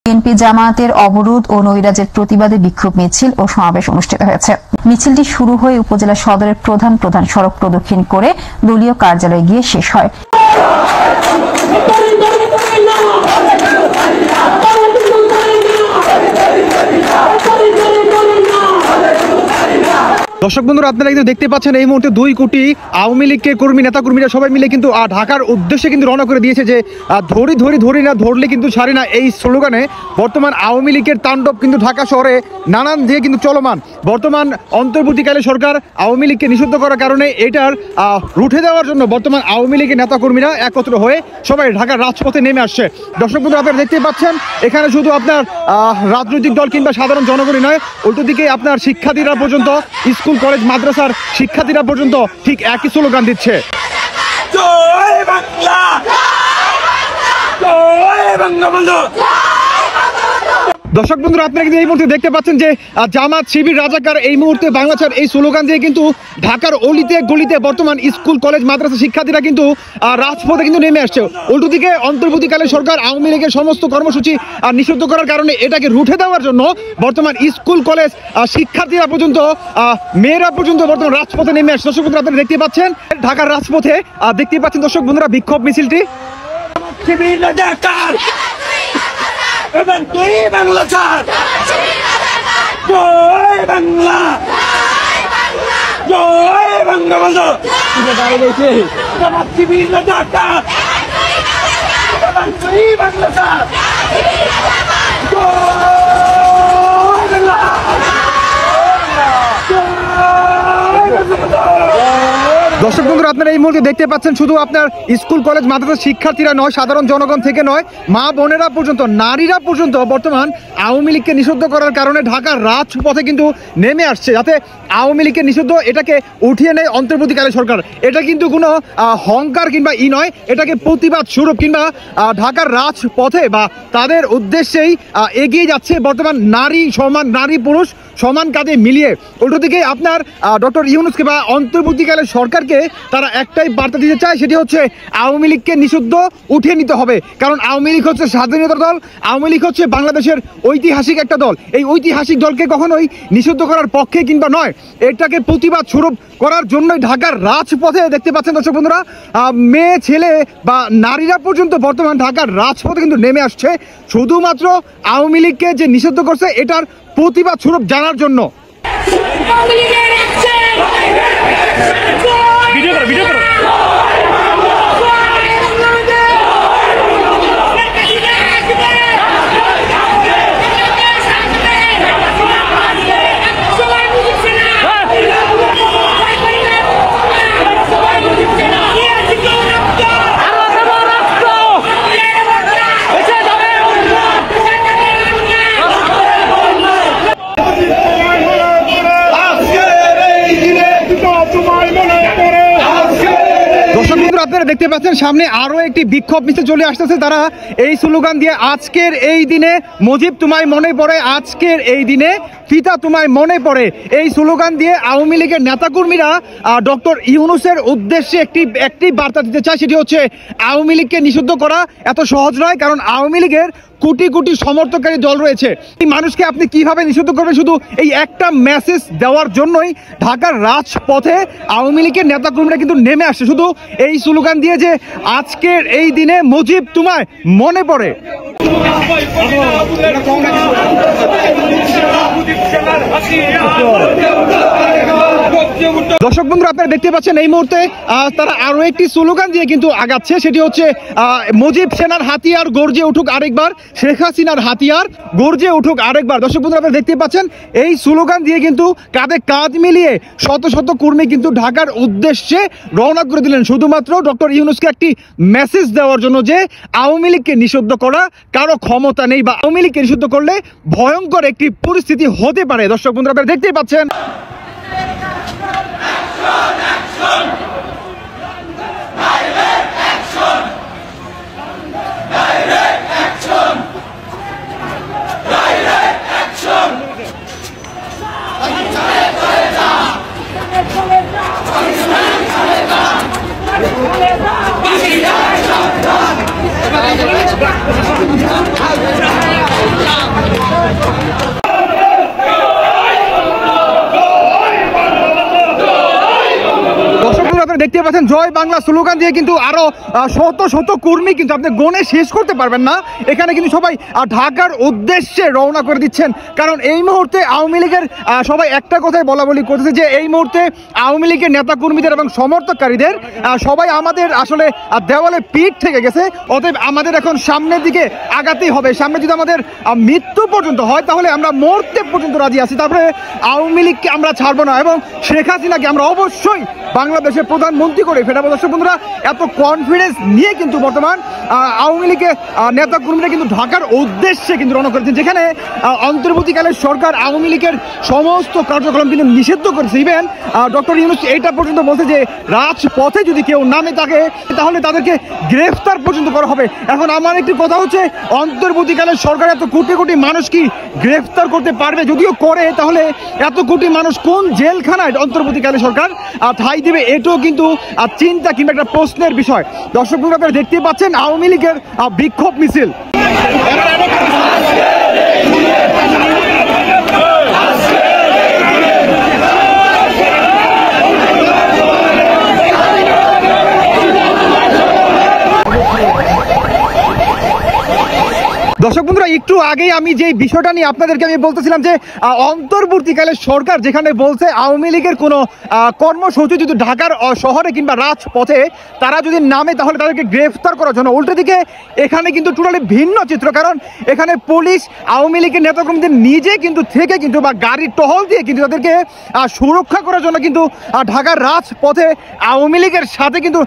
BNP জামায়াতের অবরোধ ও নৈরাজ্যের প্রতিবাদে বিক্ষোভ মিছিল ও সমাবেশ অনুষ্ঠিত হয়েছে। মিছিলটি শুরু হয়ে উপজেলা সদরের প্রধান প্রধান সড়ক প্রদক্ষিণ করে দলীয় কার্যালয়ে গিয়ে শেষ হয়। দর্শক বন্ধুরা, আপনারা কিন্তু দেখতে পাচ্ছেন এই মুহূর্তে 2 কোটি আওয়ামী লীগের কর্মী নেতা কর্মীরা সবাই মিলে কিন্তু ঢাকার উদ্দেশ্যে কিন্তু রওনা করে দিয়েছে যে ধরি না ধরলে কিন্তু ছাড়ি না এই স্লোগানে বর্তমান আওয়ামী লীগের তাণ্ডব কিন্তু ঢাকা শহরে নানান দিয়ে কিন্তু চলমান। বর্তমান অন্তর্বর্তীকালে সরকার আওয়ামী লীগকে নিষিদ্ধ করার কারণে এটার রুখে দেওয়ার জন্য বর্তমান আওয়ামী লীগের নেতা কর্মীরা একত্র হয়ে সবাই ঢাকার রাজপথে নেমে আসছে। দর্শক বন্ধুরা, আপনারা দেখতে পাচ্ছেন এখানে শুধু আপনার রাজনৈতিক দল কিংবা সাধারণ জনগণই নয়, উল্টো দিকে আপনার শিক্ষার্থীরা পর্যন্ত স্কুল কলেজ মাদ্রাসার শিক্ষার্থীরা পর্যন্ত ঠিক একই স্লোগান দিচ্ছে। জয় বাংলা, জয় বঙ্গবন্ধু। দর্শক বন্ধুরা, আপনারা কিন্তু এই মুহূর্তে দেখতে পাচ্ছেন যে জামাত শিবির রাজাকার এই মুহূর্তে বাংলা ছাড় এই স্লোগান দিয়ে কিন্তু ঢাকার অলিতে গলিতে বর্তমান স্কুল কলেজ মাদ্রাসা শিক্ষার্থীরা কিন্তু রাজপথে কিন্তু নেমে আসছে। উল্টো দিকে অন্তর্বর্তীকালে সরকার আওয়ামী লীগের সমস্ত কর্মসূচি নিষিদ্ধ করার কারণে এটাকে রুখে দেওয়ার জন্য বর্তমান স্কুল কলেজ শিক্ষার্থীরা পর্যন্ত মেয়েরা পর্যন্ত বর্তমান রাজপথে নেমে আসছে। দর্শক বন্ধুরা, আপনারা দেখতে পাচ্ছেন ঢাকার রাজপথে দেখতে পাচ্ছেন দর্শক বন্ধুরা বিক্ষোভ মিছিলটি। তুই বাংলা ছাড়, জয় বাংলা, জয় বঙ্গবন্ধু। তুই বাংলা ছাড়, দর্শক বন্ধুরা, আপনারা এই মুহূর্তে দেখতে পাচ্ছেন শুধু আপনার স্কুল কলেজ মাদ্রাসার শিক্ষার্থীরা নয়, সাধারণ জনগণ থেকে নয়, মা বোনেরা পর্যন্ত নারীরা পর্যন্ত বর্তমান আওয়ামী লীগকে নিষিদ্ধ করার কারণে ঢাকার রাজপথে কিন্তু নেমে আসছে যাতে আওয়ামী লীগকে নিষিদ্ধ এটাকে উঠিয়ে নেয় অন্তর্বর্তীকালে সরকার। এটা কিন্তু কোনো হংকার কিংবা নয়, এটাকে প্রতিবাদ স্বরূপ কিংবা ঢাকার রাজপথে বা তাদের উদ্দেশ্যেই এগিয়ে যাচ্ছে বর্তমান নারী সমান, নারী পুরুষ সমান কাঁধে মিলিয়ে। উল্টো দিকে আপনার ডক্টর ইউনূসকে বা অন্তর্বর্তীকালে সরকারকে তারা একটাই বার্তা দিতে চায়, সেটি হচ্ছে আওয়ামী লীগকে নিষিদ্ধ উঠিয়ে নিতে হবে। কারণ আওয়ামী লীগ হচ্ছে স্বাধীনতার দল, আওয়ামী লীগ হচ্ছে বাংলাদেশের ঐতিহাসিক একটা দল। এই ঐতিহাসিক দলকে কখনোই নিষিদ্ধ করার পক্ষে কিংবা নয়, এটাকে প্রতিবাদ স্বরূপ করার জন্যই ঢাকার রাজপথে দেখতে পাচ্ছেন দর্শক বন্ধুরা মেয়ে ছেলে বা নারীরা পর্যন্ত বর্তমান ঢাকার রাজপথে কিন্তু নেমে আসছে শুধুমাত্র আওয়ামী লীগকে যে নিষিদ্ধ করছে এটার প্রতিবাদ স্বরূপ জানার জন্য। ভিডিও করো। আপনারা দেখতে পাচ্ছেন সামনে আরো একটি বিক্ষোভ মিছিল চলে আসতেছে। তারা এই স্লোগান দিয়ে আজকের এই দিনে মুজিব তোমায় মনে পড়ে, আজকের এই দিনে পিতা তোমায় মনে পড়ে, এই স্লোগান দিয়ে আওয়ামী লীগের নেতাকর্মীরা ডক্টর ইউনূসের উদ্দেশ্যে একটি বার্তা দিতে চায়, সেটি হচ্ছে আওয়ামী লীগকে নিষিদ্ধ করা এত সহজ নয়। কারণ আওয়ামী লীগের কোটি কোটি সমর্থনকারী দল রয়েছে। এই মানুষকে আপনি কিভাবে নিষিদ্ধ করবেন, শুধু এই একটা মেসেজ দেওয়ার জন্যই ঢাকার রাজপথে আওয়ামী লীগের নেতাকর্মীরা কিন্তু নেমে আসছে শুধু এই স্লোগান দিয়ে যে আজকের এই দিনে মুজিব তোমায় মনে পড়ে। দর্শক বন্ধুরা, আপনারা দেখতে পাচ্ছেন এই মুহূর্তে তারা আরো একটি স্লোগান দিয়ে কিন্তু আগাচ্ছে, সেটি হচ্ছে মুজিব সেনার হাতিয়ার গর্জে উঠুক আরেকবার, শেখ হাসিনার হাতিয়ার গর্জে উঠুক আরেকবার। দর্শক বন্ধুরা, আপনারা দেখতে পাচ্ছেন এই স্লোগান দিয়ে কিন্তু কাঁধে কাঁধ মিলিয়ে শত শত কর্মী কিন্তু ঢাকার উদ্দেশ্যে রওনা করে দিলেন শুধুমাত্র ডক্টর ইউনূসকে একটি মেসেজ দেওয়ার জন্য যে আওয়ামী লীগকে নিষিদ্ধ করা কারো ক্ষমতা নেই বা আওয়ামী লীগকে নিষিদ্ধ করলে ভয়ঙ্কর একটি পরিস্থিতি হতে পারে। দর্শক বন্ধুরা, আপনারা দেখতেই পাচ্ছেন। Direct action! দেখতে পাচ্ছেন জয় বাংলা স্লোগান দিয়ে কিন্তু আরো শত শত কর্মী কিন্তু আপনি গণে শেষ করতে পারবেন না। এখানে কিন্তু সবাই ঢাকার উদ্দেশ্যে রওনা করে দিচ্ছেন, কারণ এই মুহূর্তে আওয়ামী লীগের সবাই একটা কথাই বলা বলি করতেছে যে এই মুহূর্তে আওয়ামী লীগের নেতা কর্মীদের এবং সমর্থককারীদের সবাই আমাদের আসলে দেওয়ালে পিঠ থেকে গেছে। অতএব আমাদের এখন সামনের দিকে আগাতেই হবে। সামনে যদি আমাদের মৃত্যু পর্যন্ত হয় তাহলে আমরা মরতে পর্যন্ত রাজি আছি, তারপরে আওয়ামী লীগকে আমরা ছাড়বো না এবং শেখ হাসিনাকে আমরা অবশ্যই বাংলাদেশের প্রধানমন্ত্রী করে ফেরাবো। দর্শক বন্ধুরা, এত কনফিডেন্স নিয়ে কিন্তু বর্তমান আওয়ামী লীগের নেতা কর্মীরা কিন্তু ঢাকার উদ্দেশ্যে কিন্তু রওনা করেছেন, যেখানে অন্তর্বর্তীকালের সরকার আওয়ামী লীগের সমস্ত কার্যক্রম কিন্তু নিষিদ্ধ করেছে। ইভেন ডক্টর ইউনূস এইটা পর্যন্ত বলছে যে রাজপথে যদি কেউ নামে থাকে তাহলে তাদেরকে গ্রেফতার পর্যন্ত করা হবে। এখন আমার একটি কথা হচ্ছে, অন্তর্বর্তীকালের সরকার এত কোটি কোটি মানুষ কি গ্রেফতার করতে পারবে? যদিও করে তাহলে এত কোটি মানুষ কোন জেলখানায় অন্তর্বর্তীকালীন সরকার ঠাঁই দিবে? এটাও কিন্তু চিন্তা কিংবা একটা প্রশ্নের বিষয়। দর্শক বন্ধুরা, আপনারা দেখতেই পাচ্ছেন আওয়ামী লীগের বিক্ষোভ মিছিল। দর্শক বন্ধুরা, একটু আগেই আমি যে বিষয়টা নিয়ে আপনাদেরকে আমি বলতেছিলাম যে অন্তর্বর্তীকালের সরকার যেখানে বলছে আওয়ামী লীগের কোনো কর্মসূচি যদি ঢাকার শহরে কিংবা রাজপথে তারা যদি নামে তাহলে তাদেরকে গ্রেফতার করার জন্য, উল্টো দিকে এখানে কিন্তু টোটালি ভিন্ন চিত্র। কারণ এখানে পুলিশ আওয়ামী লীগের নেতাকর্মীদের নিজে কিন্তু থেকে কিন্তু বা গাড়ির টহল দিয়ে কিন্তু তাদেরকে সুরক্ষা করার জন্য কিন্তু ঢাকার রাজপথে আওয়ামী লীগের সাথে কিন্তু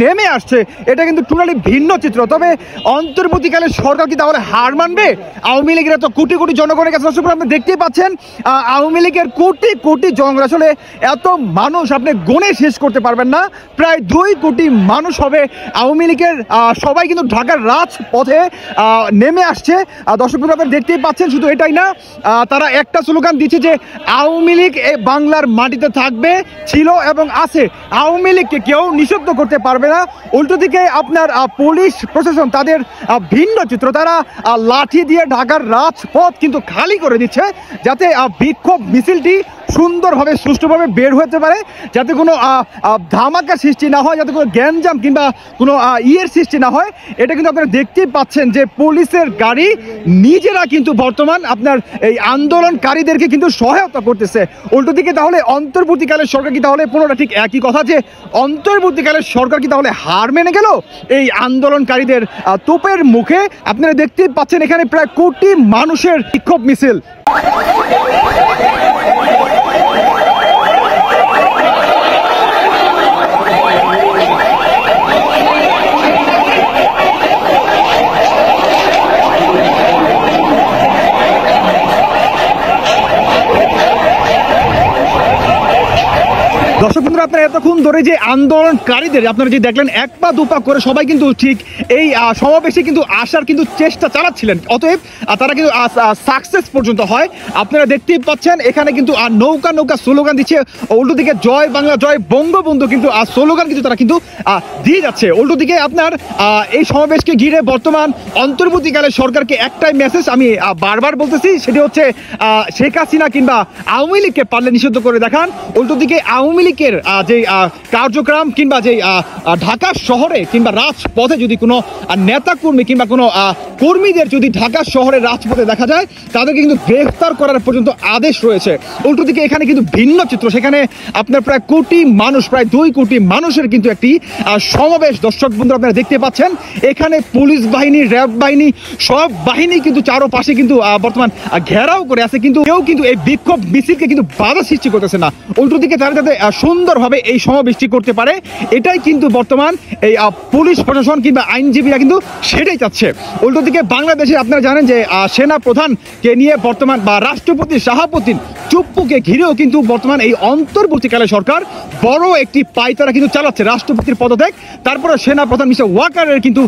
নেমে আসছে। এটা কিন্তু টোটালি ভিন্ন চিত্র। তবে অন্তর্বর্তীকালের সরকার কি তাহলে হার মানবে? আওয়ামী লীগের এত কোটি কোটি জনগণের কাছে আপনি দেখতেই পাচ্ছেন আওয়ামী লীগের কোটি কোটি জনগণ, আসলে এত মানুষ আপনি গণে শেষ করতে পারবেন না। প্রায় 2 কোটি মানুষ হবে আওয়ামী লীগের, সবাই কিন্তু ঢাকার রাজপথে নেমে আসছে। দর্শক আপনারা দেখতেই পাচ্ছেন। শুধু এটাই না, তারা একটা স্লোগান দিচ্ছে যে আওয়ামী লীগ এই বাংলার মাটিতে থাকবে, ছিল এবং আছে। আওয়ামী লীগকে কেউ নিষিদ্ধ করতে পারবে না। উল্টো দিকে আপনার পুলিশ প্রশাসন তাদের ভিন্ন চিত্র। তারা লাঠি দিয়ে ঢাকার রাজপথ কিন্তু খালি করে দিচ্ছে, যাতে বিক্ষোভ মিছিলটি সুন্দরভাবে সুষ্ঠুভাবে বের হতে পারে, যাতে কোনো ধামাকা সৃষ্টি না হয়, যাতে কোনো গ্যাঞ্জাম কিংবা কোনো সৃষ্টি না হয়। এটা কিন্তু আপনারা দেখতেই পাচ্ছেন যে পুলিশের গাড়ি নিজেরা কিন্তু বর্তমান আপনার এই আন্দোলনকারীদেরকে কিন্তু সহায়তা করতেছে। উল্টো দিকে তাহলে অন্তর্বর্তীকালের সরকার কি তাহলে পুরোটা ঠিক একই কথা, যে অন্তর্বর্তীকালের সরকার কি তাহলে হার মেনে গেল এই আন্দোলনকারীদের তোপের মুখে? আপনারা দেখতেই পাচ্ছেন এখানে প্রায় কোটি মানুষের বিক্ষোভ মিছিল। দর্শক বন্ধুরা, আপনারা এতক্ষণ ধরে যে আন্দোলনকারীদের আপনারা যে দেখলেন এক পা দুপা করে সবাই কিন্তু ঠিক এই সমাবেশে কিন্তু আসার কিন্তু চেষ্টা চালাচ্ছিলেন। অতএব তারা কিন্তু সাকসেস পর্যন্ত হয়। আপনারা দেখতেই পাচ্ছেন এখানে কিন্তু নৌকা নৌকা স্লোগান দিচ্ছে। উল্টো দিকে জয় বাংলা জয় বঙ্গবন্ধু কিন্তু স্লোগান কিন্তু তারা কিন্তু দিয়ে যাচ্ছে। উল্টো দিকে আপনার এই সমাবেশকে ঘিরে বর্তমান অন্তর্বর্তীকালের সরকারকে একটাই মেসেজ আমি বারবার বলতেছি, সেটি হচ্ছে শেখ হাসিনা কিংবা আওয়ামী লীগকে পারলে নিষিদ্ধ করে দেখান। উল্টো দিকে আওয়ামী লীগের যে কার্যক্রম কিংবা যে ঢাকা শহরে কিংবা রাজপথে যদি কোনো নেতা কর্মী কিংবা কোনো কর্মীদের যদি ঢাকা শহরের রাজপথে দেখা যায় তাদেরকে কিন্তু গ্রেফতার করার পর্যন্ত আদেশ রয়েছে। উল্টো দিকে এখানে কিন্তু ভিন্ন চিত্র। সেখানে আপনার প্রায় কোটি মানুষ, প্রায় 2 কোটি মানুষের কিন্তু একটি সমাবেশ। দর্শক বন্ধু আপনারা দেখতে পাচ্ছেন এখানে পুলিশ বাহিনী, র্যাব বাহিনী, সব বাহিনী কিন্তু চারোপাশে কিন্তু বর্তমান ঘেরাও করে আছে, কিন্তু কেউ কিন্তু এই বিক্ষোভ মিছিলকে কিন্তু বাধা সৃষ্টি করতেছে না। উল্টো দিকে তারা যাতে সুন্দরভাবে এই সমাবেশটি করতে পারে, এটাই কিন্তু বর্তমান এই পুলিশ প্রশাসন কিংবা আইনজীবীরা কিন্তু সেটাই চাচ্ছে। উল্টো দিকে বাংলাদেশে আপনারা জানেন যে সেনা প্রধানকে নিয়ে বর্তমান বা রাষ্ট্রপতি শাহাবুদ্দিন চুপ্পুকে ঘিরেও কিন্তু বর্তমান এই অন্তর্বর্তীকালে সরকার বড় একটি পায়তারা কিন্তু চালাচ্ছে। রাষ্ট্রপতির পদত্যাগ, তারপরে সেনা প্রধান মিস্টার ওয়াকারের কিন্তু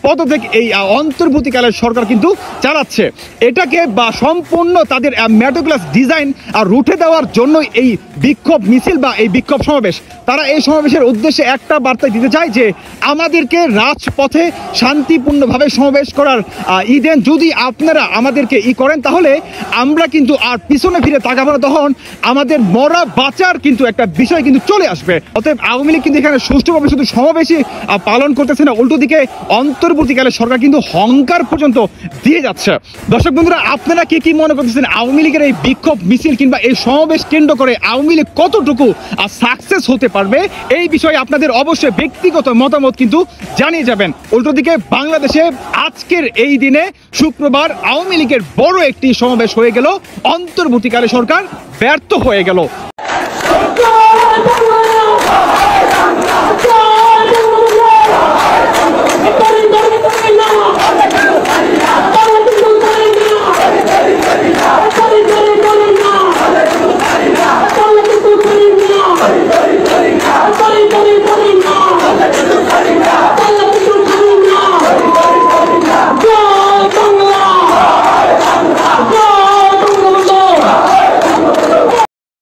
পদত্যাগ এই অন্তর্বর্তীকালের সরকার কিন্তু চালাচ্ছে। এটাকে বা সম্পূর্ণ তাদের মেটোক্লাস ডিজাইন আর রুটে দেওয়ার জন্য এই বিক্ষোভ মিছিল বা এই বিক্ষোভ সমাবেশ সমাবেশ, তারা এই সমাবেশের উদ্দেশ্যে একটা বার্তা দিতে চায় যে আমাদেরকে রাজপথে শান্তিপূর্ণভাবে সমাবেশ করার দেন। যদি আপনারা আমাদেরকে করেন তাহলে আমরা কিন্তু আর পিছনে ফিরে তাকাবো না, তখন আমাদের মরা বাঁচার কিন্তু একটা বিষয় কিন্তু চলে আসবে। অতএব আওয়ামী লীগ কিন্তু এখানে সুষ্ঠুভাবে শুধু সমাবেশই পালন করতেছে না, উল্টো দিকে অন্তর্বর্তীকালে সরকার কিন্তু হংকার পর্যন্ত দিয়ে যাচ্ছে। দর্শক বন্ধুরা, আপনারা কি মনে করতেছেন আওয়ামী লীগের এই বিক্ষোভ মিছিল কিংবা এই সমাবেশ কেন্দ্র করে আওয়ামী লীগ কতটুকু সাকসেস হতে পারবে? এই বিষয়ে আপনাদের অবশ্যই ব্যক্তিগত মতামত কিন্তু জানিয়ে যাবেন। উল্টো দিকে বাংলাদেশে আজকের এই দিনে শুক্রবার আওয়ামী লীগের বড় একটি সমাবেশ হয়ে গেল, অন্তর্বর্তীকালে সরকার ব্যর্থ হয়ে গেল।